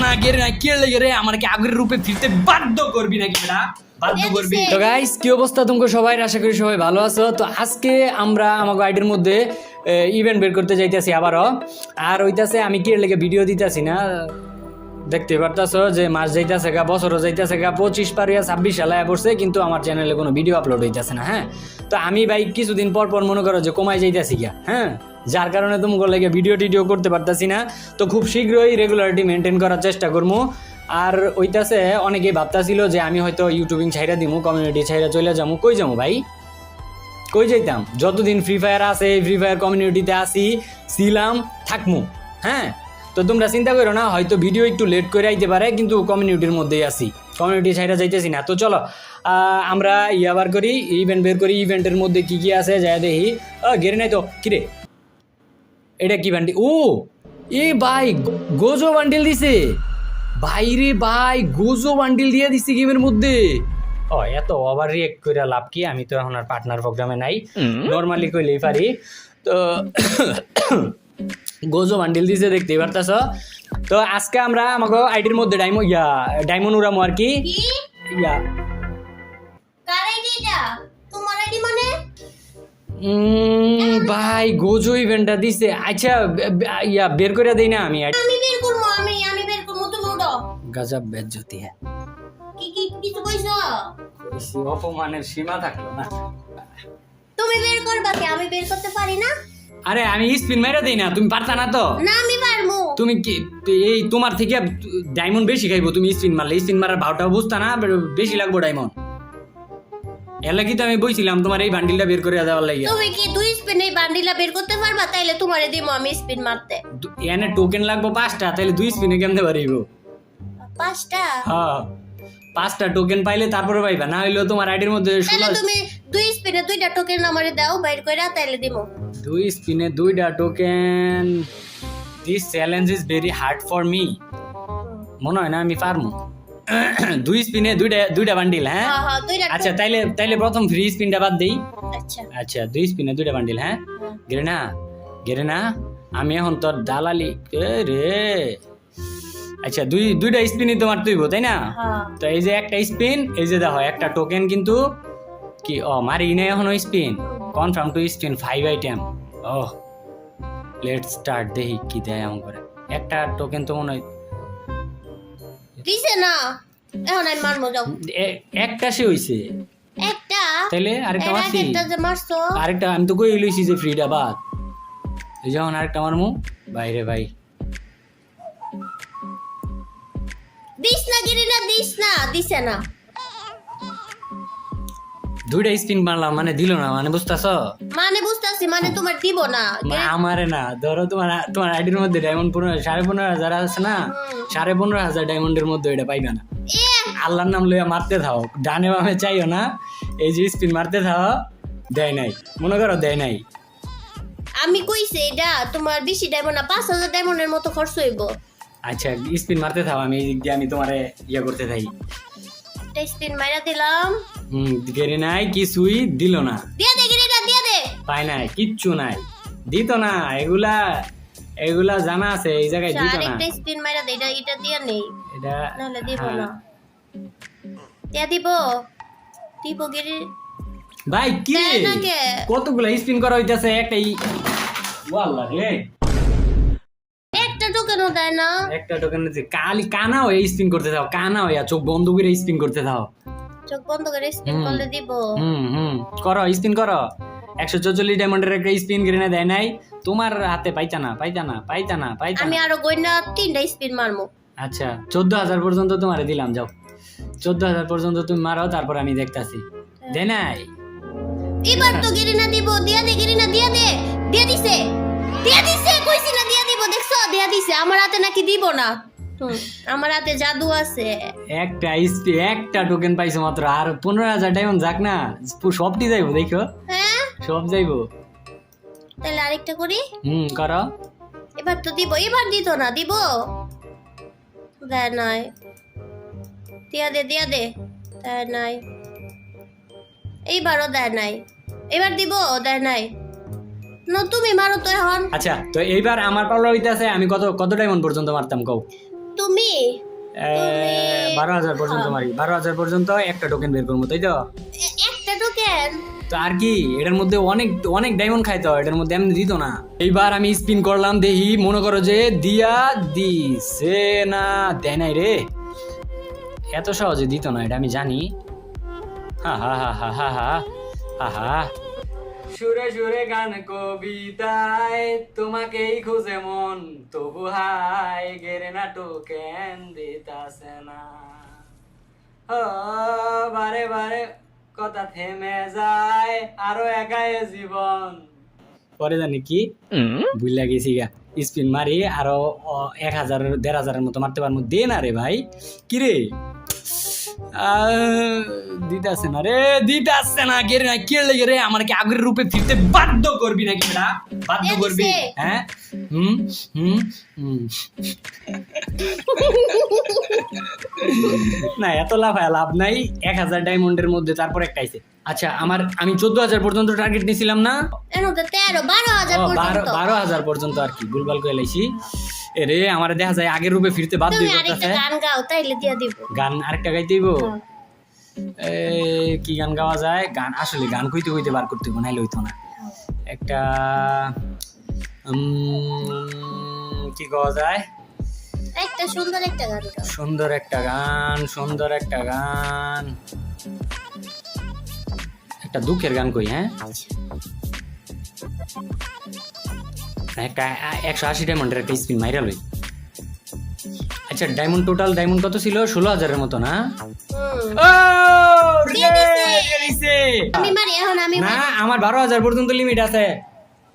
না গেরে না কে লেগে রে আমাকে আগের রূপে ফিরতে বাধ্য করবি নাকি বেটা বাধ্য করবি তো গাইস কি অবস্থা তোমরা সবাই আশা করি সবাই ভালো আছো তো আজকে আমরা আমাগো আইডির মধ্যে ইভেন্ট বের করতে যাইতাছি আবারও আর হইতাছে আমি কি লেগে ভিডিও দিতাছি না দেখতে পারতাছো যে মাস যাইতাছে গা বছরও যাইতাছে গা 25 পার 26 সালে পড়ছে কিন্তু আমার চ্যানেলে কোনো ভিডিও আপলোড হইতাছে না হ্যাঁ তো আমি ভাই কিছুদিন পর পর মনে করো যে কমাই যাইতাছি গা হ্যাঁ যার কারণে তোমাকে লাগে ভিডিও টিডিও করতে পারতাছি না তো খুব শীঘ্রই রেগুলারিটি মেনটেন করার চেষ্টা করবো আর ওইটাছে অনেকেই ভাবতাছিল যে আমি হয়তো ইউটিউবিং ছাইরা দিমু কমিউনিটি ছাইরা চলে যাবো কই যাবো ভাই কই যাইতাম যতদিন ফ্রি ফায়ার আছে ফ্রি ফায়ার কমিউনিটিতে আসি ছিলাম থাকমু হ্যাঁ তো তোমরা চিন্তা করো না হয়তো ভিডিও একটু লেট করে আইতে পারে কিন্তু কমিউনিটির মধ্যেই আসি কমিউনিটি ছাইরা যাইতেছি না তো চলো আমরা বার করি ইভেন্ট বের করি ইভেন্টের মধ্যে কি কি আছে যাই দেখি গেরে নাই তো কিরে এটা কি বান্ডিল ও এ ভাই গোজো বান্ডিল দিছে ভাই রে ভাই গোজো বান্ডিল দিয়ে দিছে গেমের মধ্যে ও এত ওভার রিয়েক্ট করে লাভ কি আমি তো এখন আর পার্টনার প্রোগ্রামে নাই নর্মালি কইলেই পারি তো গোজো বান্ডিল দিছে দেখতেই পারতাছ তো আজকে আমরা আমাকে আইডির মধ্যে ডায়মন্ড উড়ামো আর কি ইয়া কার আইডি এটা তোমার আইডি মানে ভাই গোজো ইভেন্টটা দিছে আচ্ছা বের করে দেই না আমি আমি বের করব আমি বের করব তুমি উঠো গজব বেজ্জতি হ্যাঁ কি কিছু কইছো কইছি অপমানের সীমা থাকলো না তুমি বের করবা কি আমি বের করতে পারি না আরে আমি স্পিন মাইরা দেই না তুমি পারতা না তো না আমি পারমু তুমি কি এই তোমার থেকে ডায়মন্ড বেশি খাইবো তুমি স্পিন মারলে স্পিন মারার ভাওটাও বুঝতা না বেশি লাগবো ডায়মন্ড এর লাগি তো আমি বইছিলাম তোমার এই বান্ডিলটা বের করে দেওয়ার লাগি তুমি কি দুই স্পিন এই বান্ডিলা বের করতে পারবা তাইলে তোমারে দিমু আমি স্পিন মারতে এনে টোকেন লাগবো 5টা তাইলে 2 স্পিনে কেমনে পারিবো 5টা হ্যাঁ 5টা টোকেন পাইলে তারপরে পাইবা না হইলো তোমার আইডির মধ্যে তাহলে তুমি দুই স্পিনে দুইটা টোকেন আমারে দাও বাইর কইরা তাইলে দিমু 2 স্পিনে 2টা token this challenge is very hard for me মনে হয় না আমি পারমু 2 স্পিনে দুইটা বান্ডিল হ্যাঁ হ্যাঁ দুইটা আচ্ছা তাইলে প্রথম ফ্রি স্পিনটা বাদ দেই আচ্ছা আচ্ছা 2 স্পিনে 2টা বান্ডিল হ্যাঁ গেরে না আমি এখন তোর দালালি রে আচ্ছা দুইটা স্পিনই তোমার তুইব তাই না তো এই যে একটা স্পিন এই যে দেখো একটা টোকেন কিন্তু কি মারি নাই এখনো spin confirm two spin 5 item let's start দেখি কি দেয় এমন করে একটা টোকেন তো মনে হয় দিছে না এখন আমি মারমু যাও একটা সে হইছে একটা তাইলে আরেকটা মারছি একটা যে মারছো আরেকটা আমি তো কই লইছি যে ফ্রিটা বাদ এই যখন আরেকটা মারমু বাইরে ভাই দিস না গিরিনা দিস না দিছে না দুইটা স্পিন মারলাম মানে দিল না মানে বুঝতাছ মানে বুঝতাছি মানে তোমার দিব না আমারে না ধরো তোমার আইডির মধ্যে ডায়মন্ড 15,500 আছে না 15,500 ডায়মন্ডের মধ্যে এটা পাইবা না আল্লাহর নাম লইয়া মারতে থাও ডানে বামে চাইও না এই যে স্পিন মারতে থাও দেয় নাই মনে করো দেয় নাই আমি কইছি এটা তোমার বেশি ডায়মন্ড না 5,000 ডায়মন্ডের মতো খরচ হইব আচ্ছা স্পিন মারতে থাও আমি এই দিক দিয়ে আমি তোমারে করতে থাকি একটা স্পিন মাইরা দিলাম গেরে নাই কিছুই দিল না দিয়া দে গিরিনা দিয়া দে পাই নাই কিচ্ছু নাই দিত না এগুলা জানা আছে এই জায়গায় দিত না আরেকটা স্পিন মাইরা দে এটা দিয়া নেই এটা নাহলে দিব না দিয়া দিব গিরি ভাই কি রে দেয় না কে? কতগুলা স্পিন করা হইতাছে একটাই ওয়াল্লাহ রে একটা টোকেনও দেয় না একটা টোকেন কালি কানা হয়ে স্পিন করতে দাও কানা হইয়া চোখ বন্ধ করে স্পিন করতে দাও চোখ বন্ধ করে স্পিন করলে দিব করো স্পিন করো 144 ডায়মন্ডের একটা স্পিন গ্রেনে দেয় নাই তোমার হাতে পাইতা না আমি আরো গইনা 3টা স্পিন মারমু আচ্ছা 14,000 পর্যন্ত তোমারে দিলাম যাও 14,000 পর্যন্ত তুমি মারো তারপর আমি দেখতাছি দেয় নাই এবার তো গিরিনা দিব দিয়া দে গিরিনা দিয়া দিছে কইছি না দিয়া দিব দেখছো দিয়া দিছে আমার হাতে নাকি দিব না আমার হাতে জাদু আছে একটা টোকেন পাইছো মাত্র আর 15,000 ডায়মন্ড যাক না সবটি যাইবো দেখো হ্যাঁ সব যাইবো তাহলে আরেকটা করি করো এবার তো দিব এবার দিত না দিব দেয় নাই দিয়া দে দেয় নাই এইবারও দেয় নাই এবার দিব দেয় নাই তুমি মারো তো এখন। আচ্ছা তো এইবার আমার পাওলা হইতাছে আমি কত ডায়মন্ড পর্যন্ত মারতাম কও তুমি 12,000 পর্যন্ত মারি, 12,000 পর্যন্ত একটা টোকেন বের করবো, তাই তো? একটা টোকেন তো আর কি, এটার মধ্যে অনেক অনেক ডায়মন্ড খাইতে হয়, এটার মধ্যে এমনি দিত না। এইবার আমি স্পিন করলাম, দেখি মনে করো যে দিয়া দিছে না, দেয় নাই রে, এত সহজে দিত না, এটা আমি জানি। হা হা হা হা হা হা হা হা। সুরে সুরে গান কবিতায় তোমাকেই খুঁজে মন, তবু হাই গেরে না টোকেন দিতাছে না। ও বারে বারে কথা থেমে যায়, আরো একাই জীবন। পরে জানি কি ভুল গেছি গা, স্পিন মারি আরো 1,000 1,500 মতো মারতে পারবো, দে না রে ভাই, কি রে দিতাছে না রে, দিতাছে না, গেরে না কে লেগে রে, আমার কি আগের রূপে ফিরতে বাধ্য করবি নাকি বেটা, বাধ্য করবি? হ্যাঁ হুম হুম হুম না, এত লাভ নাই, 1,000 ডায়মন্ডের মধ্যে তারপর একটা আইছে। আচ্ছা আমি 14,000 পর্যন্ত টার্গেট নিয়েছিলাম না, 12,000 পর্যন্ত আর কি, ভুলভাল করে লাইছি। এরে আমার দেখা যায় আগের রূপে ফিরতে বাধ্য করতেছে। গান গাও তাইলে দিয়া দিব। গান আরেকটা গাইতে দিব? কি গান গাওয়া যায়? গান আসলে গান কইতে কইতে বার করতে হবে, নাইলে হইতো না। একটা কি গাওয়া যায়? একটা সুন্দর একটা গান গাও। সুন্দর একটা গান, একটা দুঃখের গান কই। হ্যাঁ একটা 180 ডায়মন্ডের একটা স্পিন মাইরা লই। আচ্ছা টোটাল ডায়মন্ড কত ছিল? 16,000-এর মতো না? আমি মারি এখন, আমি না, আমার 12,000 পর্যন্ত লিমিট আছে।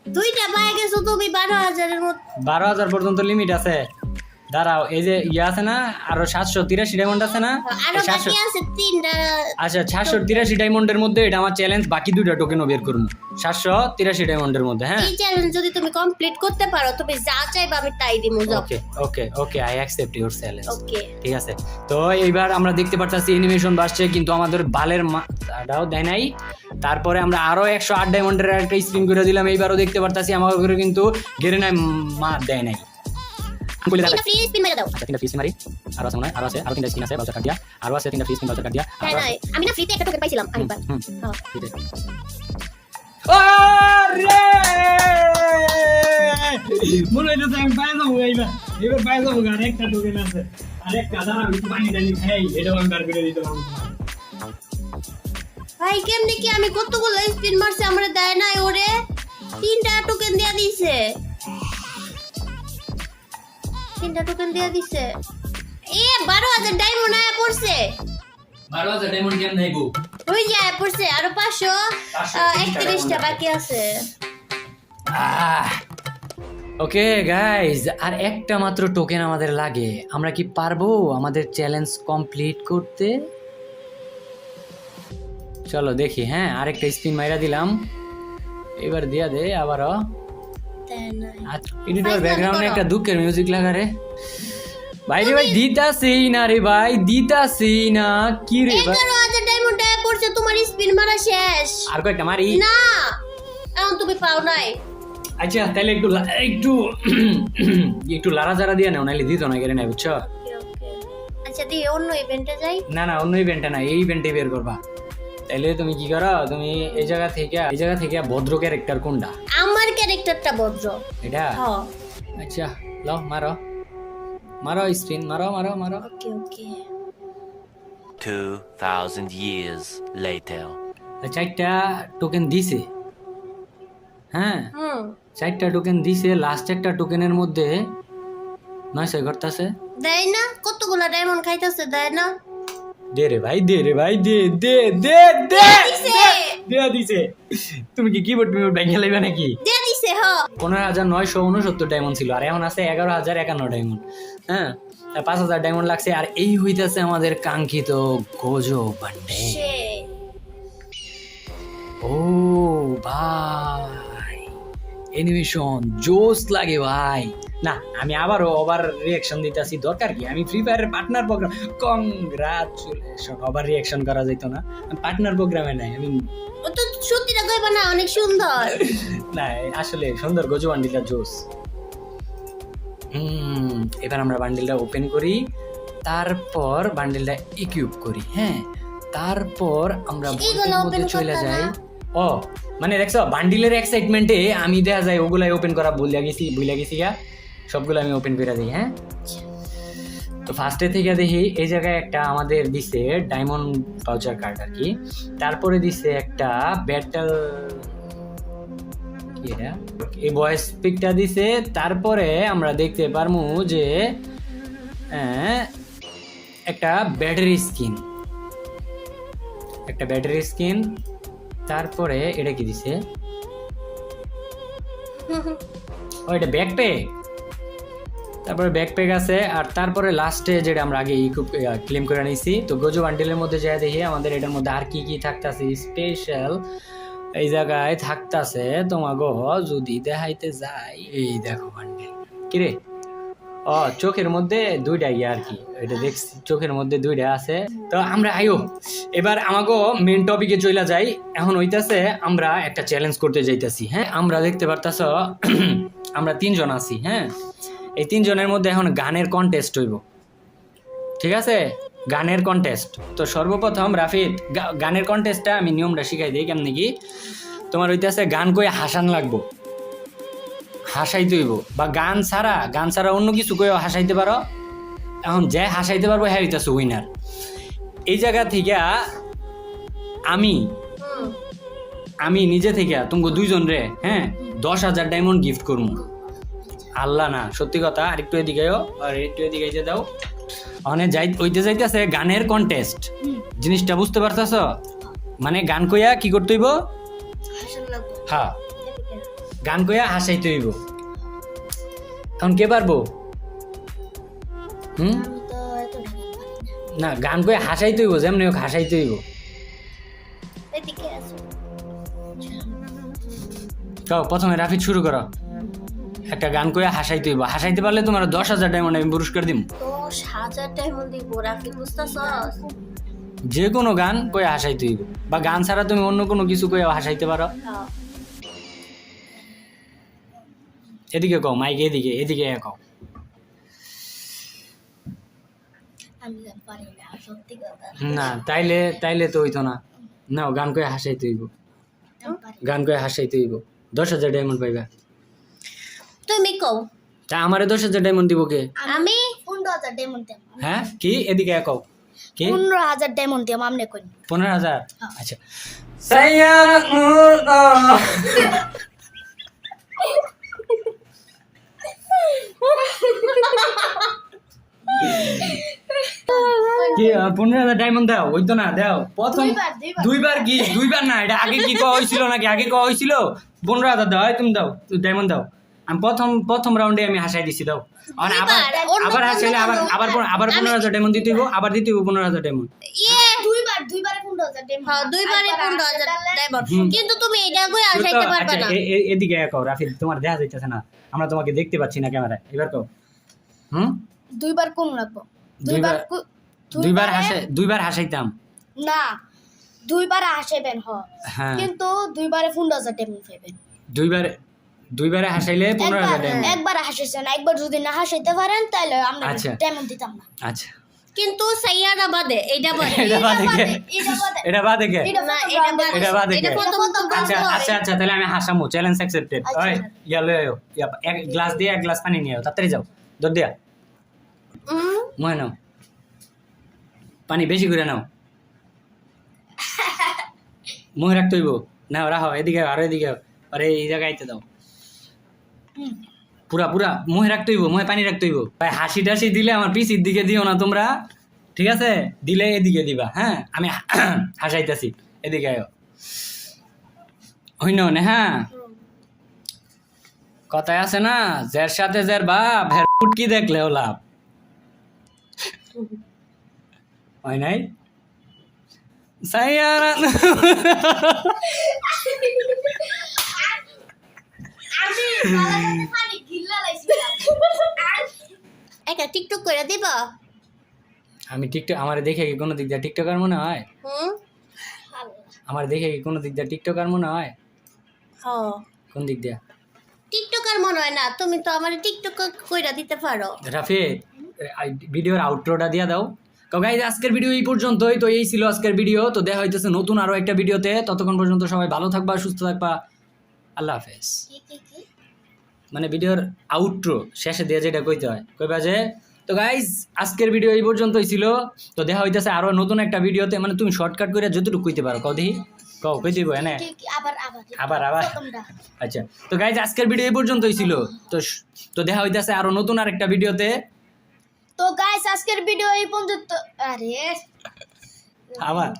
দুইটা পায়ে গেছো তুমি 12,000-এর মতো। 12,000 পর্যন্ত লিমিট আছে। দাঁড়াও, এই যে ইয়ে আছে না, আরো 783 ডায়মন্ড আছে না? আরো বাকি আছে 3টা। আচ্ছা 783 ডায়মন্ডের মধ্যে এটা আমার চ্যালেঞ্জ, বাকি দুইটা টোকেনও বের করব 783 ডায়মন্ডের মধ্যে। হ্যাঁ, এই চ্যালেঞ্জ যদি তুমি কমপ্লিট করতে পারো, তুমি যা চাইবা আমি তাই দিমু। ওকে ওকে ওকে, আই অ্যাকসেপ্ট ইওর চ্যালেঞ্জ। ওকে ঠিক আছে। তো এইবার আমরা দেখতে পারতাছি অ্যানিমেশন বাসছে, কিন্তু আমাদের বালের মাটাও দেয় নাই। তারপরে আমরা আরো 108 ডায়মন্ডের একটা স্পিন করে দিলাম, এইবারও দেখতে পারতাছি আমাদের ঘরে কিন্তু গেরে নাই, মা দেয় নাই। তিনটা ফ্রি স্পিন মেরে দাও। আচ্ছা 3টা ফ্রি স্পিন মারি, আরো আছে মনে হয়, আরো 3টা স্পিন আছে, বাউচার কার্ড দিয়া, আরো আছে 3টা ফ্রি স্পিন, বাউচার কার্ড দিয়া। হ্যাঁ না, আমি না ফ্রিতে একটা টোকেন পাইছিলাম আরেকবার। আরে মনে হইতেছে আমি পাই যাবো, এইবার পাই যাবো। আরেকটা টোকেন আছে, আরেকটা দাঁড়া, আমি একটু পানি টানি খাই, এটাও আমি বার করে দিতে পারবো। ভাই কেমনে কি আমি কতগুলো স্পিন মারছি, আমরা দেয় নাই ওরে, 3টা টোকেন দিয়া দিছে। 3টা টোকেন দিয়া দিছে। 12,000 ডায়মন্ড আয়া পড়ছে। 12,000 ডায়মন্ড কেমন নাইবো? ওই যে আয়া পড়ছে, আরো 531টা বাকি আছে। ওকে গাইজ, আর একটা মাত্র টোকেন আমাদের লাগে। আমরা কি পারবো আমাদের চ্যালেঞ্জ কমপ্লিট করতে? চলো দেখি। হ্যাঁ, আরেকটা স্পিন মাইরা দিলাম, এবার দিয়া দে আবারও। এডিটর ব্যাকগ্রাউন্ডে একটা দুঃখের মিউজিক লাগা রে ভাই। রে ভাই দিতাছি না রে ভাই, দিতাছি না। কি রে ভাই, 11,000 ডায়মন্ড আয়া পড়ছে, তোমার স্পিন মারা শেষ। আর কয়েকটা মারি না, এখন তুমি পাও নাই। আচ্ছা তাহলে একটু লারা জারা দিয়ে নাও, নাইলে দিত না, গেলে নাই, বুঝছো? আচ্ছা দি অন্য ইভেন্টে যাই। না না, অন্য ইভেন্টে না, এই ইভেন্টে বের করবা। তাইলে তুমি কি করো, তুমি এই জায়গা থেকে ভদ্র ক্যারেক্টার কোনটা? আমার ক্যারেক্টারটা ভদ্র। এটা? হ্যাঁ। আচ্ছা লও, মারো স্পিন, মারো। ওকে ওকে। 2,000 years later. 4টা টোকেন দিছে। হ্যাঁ 4টা টোকেন দিছে, লাস্ট একটা টোকেনের মধ্যে 900 ঘটতাছে। দেয় না, কতগুলো ডায়মন্ড খাইতাছে, দেয় না। দে রে ভাই, দে দিছে। তুমি কি কিবোর্ড ব্যাংকে লাইবা নাকি? দে দিছে। হ্যাঁ 15,969 ডায়মন্ড ছিল, আর এখন আছে 11,051 ডায়মন্ড। হ্যাঁ 5,000 ডায়মন্ড লাগছে, আর এই হইতাছে আমাদের কাঙ্ক্ষিত গোজো বান্ডে। ও ভাই, অ্যানিমেশন জোস লাগে ভাই। না, আমি আবারও ওভার রিঅ্যাকশন দিতেছি, দরকার কি? আমি ফ্রি ফায়ারের partner program, congratulation. Over reaction করা যেত না, আমি পার্টনার প্রোগ্রামে নাই। আমি ও তো সত্যিটা কইবা না, অনেক সুন্দর। না আসলে সুন্দর গোজো বান্ডিটা জোস। এবার আমরা বান্ডিলটা ওপেন করি, তারপর বান্ডিলটা ইকুইপ করি। হ্যাঁ, তারপর আমরা এগুলো মধ্যে open চলে করতে যাই। না? ও মানে দেখছো বান্ডিলের এক্সাইটমেন্টে আমি দেখা যায় ওগুলাই ওপেন করা ভুলে গেছি গা, সবগুলো আমি ওপেন করে দিই। হ্যাঁ, তো ফার্স্টে থেকে দেখি এই জায়গায় একটা আমাদের দিছে ডায়মন্ড ভাউচার কার্ড আর কি, তারপরে দিছে একটা ব্যাটল কি এটা, এই ভয়েস পিকটা দিছে, তারপরে আমরা দেখতে পারমু যে একটা ব্যাটারি স্কিন, তারপরে এটা কি দিছে, ও এটা ব্যাকপ্যাক, তারপরে ব্যাকপ্যাক আছে, আর তারপরে লাস্টে যেটা আমরা আগে ক্লেম করে নিয়েছি। তো গোজো বান্ডেলের মধ্যে যা দেখি আমাদের এটার মধ্যে আর কি কি থাকতেছে স্পেশাল এই জায়গায় থাকতেছে তোমাগো যদি দেখাইতে যাই। এই দেখো বান্ডেল কিরে, ও চোখের মধ্যে দুইটা আর কি, এটা দেখছি চোখের মধ্যে দুইটা আছে। তো আমরা আইও এবার আমাগো মেন টপিকে চলে যাই। এখন হইতাছে আমরা একটা চ্যালেঞ্জ করতে যাইতাছি। হ্যাঁ, আমরা দেখতে পারতাছ আমরা 3 জন আছি। হ্যাঁ, এই 3 জনের মধ্যে এখন গানের কন্টেস্ট হইব, ঠিক আছে? গানের কন্টেস্ট। তো সর্বপ্রথম রাফিদ গানের কন্টেস্টটা আমি নিয়মটা শিখাই দিই কেমনি কি। তোমার হইতাছে গান কই হাসান লাগবো, হাসাইতে হইব, বা গান ছাড়া অন্য কিছু কইও হাসাইতে পারো। এখন যে হাসাইতে পারবো হ্যাঁ হইতাছে উইনার। এই জায়গা থেকে আমি নিজে থেকে তুমি 2 জন রে 10,000 ডায়মন্ড গিফট করবো। আল্লাহ না, সত্যি কথা। আরেকটু এদিকেও, আর একটু এদিকে দাও। অনেক যাইতেছে গানের কন্টেস্ট, জিনিসটা বুঝতে পারতাছ? মানে গান কইয়া কি করতে হইব? হ্যাঁ, গান কইয়া হাসাইতে হইব। এখন কে পারবো? না, গান কইয়া হাসাইতে হইব, যেমনি হোক হাসাইতে হইব। প্রথমে রাফিদ শুরু করো। একটা গান কইয়া হাসাইতে হইব, হাসাইতে পারলে তোমার 10,000 ডায়মন্ড আমি পুরস্কার দিব। 10,000 ডায়মন্ড দিব রাফিদ, বুঝতাছস? যে কোনো গান কইয়া হাসাইতে হইব, বা গান ছাড়া তুমি অন্য কোনো কিছু কইয়া হাসাইতে পারো। এদিকে কও, মাইক এদিকে কও। আমি পারি না, সত্যি কথা। না, তাইলে তো হইতো না। নাও, গান কইয়া হাসাইতে হইব, গান কইয়া হাসাইতে হইব। 10,000 ডায়মন্ড পাইবা। তুমি কও। তা আমারে 10,000 ডায়মন্ড দিব কে? আমি 15,000 ডায়মন্ড দেব। হ্যাঁ, কি এদিকে কও। কি 15,000 ডায়মন্ড দেব আমনে কই? 15,000। আচ্ছা, সাইয়ারা মুরদা কি 15,000 ডায়মন্ড দাও, হইতো না? দাও প্রথম দুইবার না, এটা আগে কি কওয়া হয়েছিল নাকি? আগে কওয়া হয়েছিল 15,000 দাও। তুমি দাও ডায়মন্ড দাও। আমি প্রথম রাউন্ডে আমি হাসাই দিছি, দাও। আবার হাসাইলে আবার 15,000 ডায়মন্ড দিতে হইব, আবার দিতে হইব 15,000 ডায়মন্ড। দুইবারে 15,000 ডায়মন্ড। হ্যাঁ, দুইবারে 15,000 ডায়মন্ড। কিন্তু তুমি এটা কই হাসাইতে পারবে না। এদিকে কও রাফিদ, তোমার দেখা যাইতেছে না, আমরা তোমাকে দেখতে পাচ্ছি না ক্যামেরায়। এবার কও। দুইবার কোন লাগবো? দুইবার হাসাইতাম না, দুইবার হাসাইবেন। হ্যাঁ, কিন্তু দুইবারে 15,000 ডায়মন্ড পাইবেন। দুইবারে হাসাইলে 15,000 ডায়মন্ড। একবার হাসাইছেন, একবার যদি না হাসাইতে পারেন তাহলে আমরা ডায়মন্ড দিতাম না। আচ্ছা, কিন্তু সাইয়ারা বাদে এটা বাদে আচ্ছা, তাহলে আমি হাসামু। Challenge accepted. ওই ইয়ালো এক গ্লাস দিয়ে এক গ্লাস পানি নিয়ে তাড়াতাড়ি যাও, দৌড় দিয়া। মনে নাও, পানি বেশি করে নাও, মুখে রাখতে হইব। নাও, রাখো। এদিকে আরো এদিকে, আরে এই জায়গায় আইতে দাও। পুরা মুখে রাখতে হইব, মুখে পানি রাখতে হইব। ভাই হাসি টাসি দিলে আমার পিছির দিকে দিও না তোমরা, ঠিক আছে? দিলে এদিকে দিবা। হ্যাঁ, আমি হাসাইতেছি, এদিকে আয়ো। হইন না? হ্যাঁ, কথায় আছে না, যার সাথে যার বাপ ভের ফুটকি দেখলেও লাভ হয় নাই। সাইয়ারা একটা টিকটক করে দিবা? আমি টিকটক, আমার দেখে কি কোনো দিক দিয়ে টিকটকার মনে হয়? আমার দেখে কি কোনো দিক দিয়ে টিকটকার মনে হয়? কোন দিক দিয়ে? টিকটকার মনে হয় না, তুমি তো আমার টিকটক কইরা দিতে পারো। রাফি ভিডিওর আউটরোটা দিয়ে দাও। তো গাইজ আজকের ভিডিও এই পর্যন্তই। তো এই ছিল আজকের ভিডিও। তো দেখা হইতেছে নতুন আরো একটা ভিডিওতে। ততক্ষণ পর্যন্ত সবাই ভালো থাকবা, সুস্থ থাকবা। আল্লাহ হাফেজ। কি মানে ভিডিওর আউটরো শেষে দিয়ে যেটা কইতে হয় কইবা যে। তো গাইজ আজকের ভিডিও এই পর্যন্তই ছিল। তো দেখা হইতেছে আরো নতুন একটা ভিডিওতে। মানে তুমি শর্টকাট করে যতটুকু কইতে পারো কও দেখি, কও কই দিব এনে আবার আবার আচ্ছা। তো গাইজ আজকের ভিডিও এই পর্যন্তই ছিল। তো দেখা হইতেছে আরো নতুন আরেকটা ভিডিওতে। তো গাইস আজকের ভিডিও এই পর্যন্ত। আরে আবার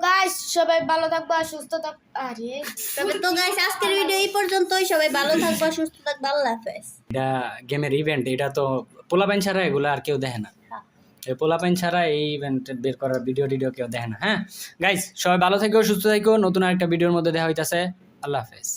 গাইস সবাই ভালো থাকবা, সুস্থ থাকবা। আরে তো গাইস আজকের ভিডিও এই পর্যন্তই। সবাই ভালো থাকবা, সুস্থ থাকবা। আল্লাহ হাফেজ। এটা গেমের ইভেন্ট, এটা তো পোলাপাইন ছাড়া এগুলো আর কেউ দেখে না। এই পোলাপাইন ছাড়া এই ইভেন্ট বের করার ভিডিও কেউ দেখে না। হ্যাঁ গাইস সবাই ভালো থেকো, সুস্থ থেকো। নতুন আরেকটা ভিডিওর মধ্যে দেখা হইতাছে। আল্লাহ হাফেজ।